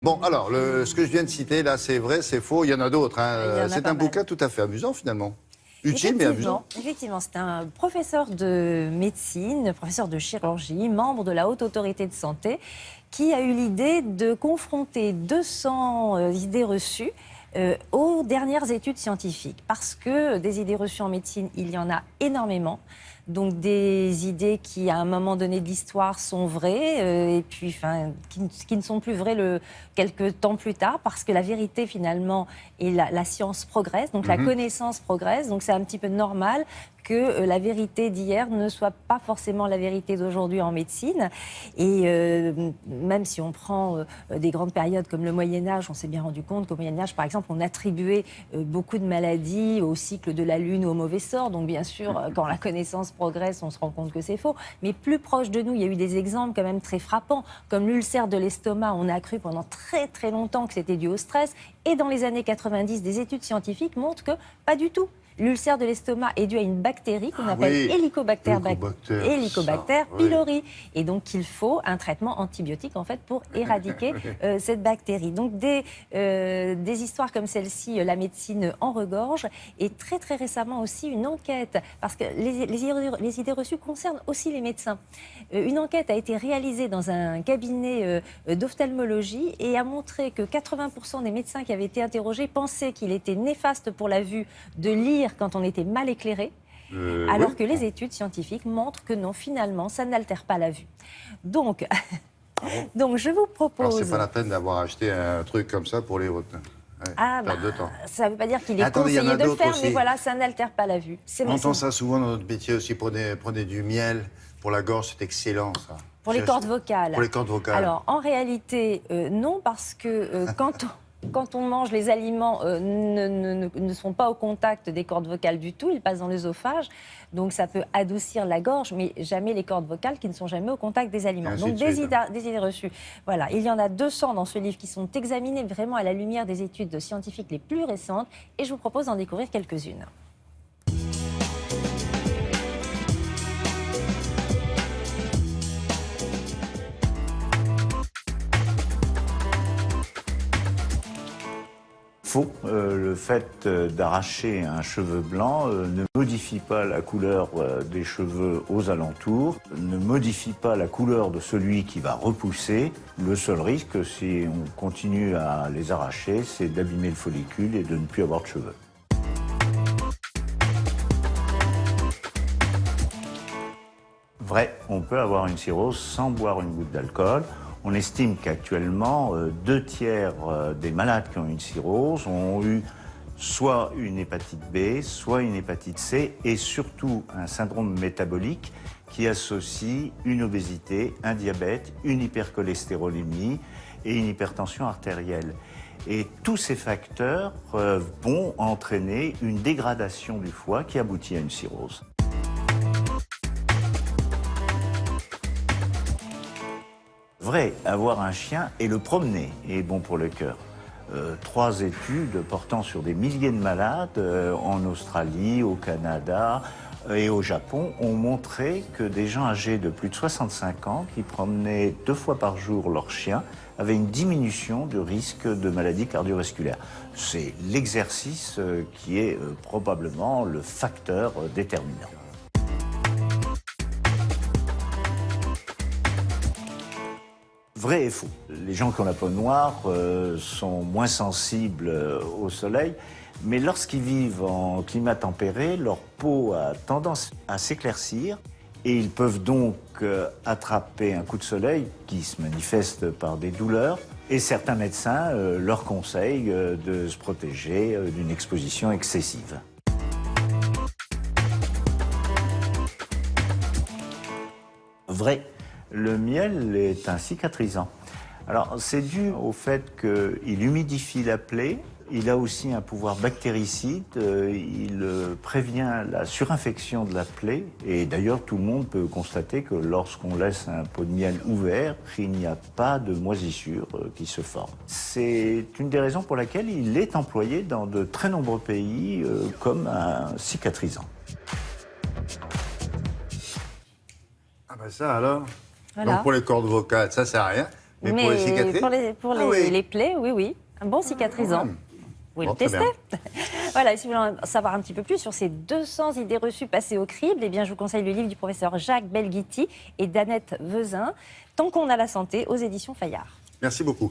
Bon, alors, ce que je viens de citer, là, c'est vrai, c'est faux, il y en a d'autres. Hein. C'est un bouquin tout à fait amusant, finalement. Utile, mais amusant. Effectivement, c'est un professeur de médecine, professeur de chirurgie, membre de la Haute Autorité de Santé, qui a eu l'idée de confronter 200 idées reçues aux dernières études scientifiques. Parce que des idées reçues en médecine, il y en a énormément. Donc des idées qui, à un moment donné de l'histoire, sont vraies, et puis qui ne sont plus vraies quelques temps plus tard, parce que la vérité, finalement, et la science progresse, donc la connaissance progresse, donc c'est un petit peu normal que la vérité d'hier ne soit pas forcément la vérité d'aujourd'hui en médecine. Et même si on prend des grandes périodes comme le Moyen-Âge, on s'est bien rendu compte qu'au Moyen-Âge, par exemple, on attribuait beaucoup de maladies au cycle de la Lune ou au mauvais sort. Donc bien sûr, quand la connaissance progresse, on se rend compte que c'est faux. Mais plus proche de nous, il y a eu des exemples quand même très frappants, comme l'ulcère de l'estomac. On a cru pendant très très longtemps que c'était dû au stress. Et dans les années 90, des études scientifiques montrent que pas du tout. L'ulcère de l'estomac est dû à une bactérie qu'on appelle Helicobacter pylori. Et donc, il faut un traitement antibiotique, en fait, pour éradiquer cette bactérie. Donc, des histoires comme celle-ci, la médecine en regorge. Et très, très récemment aussi, une enquête, parce que les idées reçues concernent aussi les médecins. Une enquête a été réalisée dans un cabinet d'ophtalmologie et a montré que 80% des médecins qui avaient été interrogés pensaient qu'il était néfaste pour la vue de lire quand on était mal éclairé, alors que les études scientifiques montrent que non, finalement, ça n'altère pas la vue. Donc, donc je vous propose... Alors, c'est pas la peine d'avoir acheté un truc comme ça pour les retenir. De temps. Ça ne veut pas dire qu'il est conseillé de le faire, mais voilà, ça n'altère pas la vue. On entend ça souvent dans notre métier aussi, prenez du miel pour la gorge, c'est excellent ça. Pour les cordes vocales. Pour les cordes vocales. Alors, en réalité, non, parce que quand on mange, les aliments ne sont pas au contact des cordes vocales du tout, ils passent dans l'œsophage, donc ça peut adoucir la gorge, mais jamais les cordes vocales qui ne sont jamais au contact des aliments. Donc des idées reçues. Voilà, il y en a 200 dans ce livre qui sont examinées vraiment à la lumière des études scientifiques les plus récentes, et je vous propose d'en découvrir quelques-unes. Faux. Le fait d'arracher un cheveu blanc ne modifie pas la couleur des cheveux aux alentours, ne modifie pas la couleur de celui qui va repousser. Le seul risque, si on continue à les arracher, c'est d'abîmer le follicule et de ne plus avoir de cheveux. Vrai, on peut avoir une cirrhose sans boire une goutte d'alcool. On estime qu'actuellement, 2 tiers des malades qui ont une cirrhose ont eu soit une hépatite B, soit une hépatite C et surtout un syndrome métabolique qui associe une obésité, un diabète, une hypercholestérolémie et une hypertension artérielle. Et tous ces facteurs vont entraîner une dégradation du foie qui aboutit à une cirrhose. Vrai, avoir un chien et le promener est bon pour le cœur. 3 études portant sur des milliers de malades en Australie, au Canada et au Japon ont montré que des gens âgés de plus de 65 ans qui promenaient 2 fois par jour leur chien avaient une diminution du risque de maladies cardiovasculaires. C'est l'exercice qui est probablement le facteur déterminant. Vrai et faux. Les gens qui ont la peau noire sont moins sensibles au soleil, mais lorsqu'ils vivent en climat tempéré, leur peau a tendance à s'éclaircir et ils peuvent donc attraper un coup de soleil qui se manifeste par des douleurs. Et certains médecins leur conseillent de se protéger d'une exposition excessive. Vrai. Le miel est un cicatrisant. Alors, c'est dû au fait qu'il humidifie la plaie, il a aussi un pouvoir bactéricide, il prévient la surinfection de la plaie, et d'ailleurs, tout le monde peut constater que lorsqu'on laisse un pot de miel ouvert, il n'y a pas de moisissure qui se forme. C'est une des raisons pour laquelle il est employé dans de très nombreux pays comme un cicatrisant. Ah ben ça alors. Voilà. Donc pour les cordes vocales, ça sert à rien. Mais pour les cicatrices pour Ah oui. les plaies, oui. Un bon cicatrisant. Mmh. Vous pouvez Bon, le très tester. Voilà, et si vous voulez en savoir un petit peu plus sur ces 200 idées reçues passées au crible, eh bien, je vous conseille le livre du professeur Jacques Belghiti et d'Annette Vezin, Tant qu'on a la santé, aux éditions Fayard. Merci beaucoup.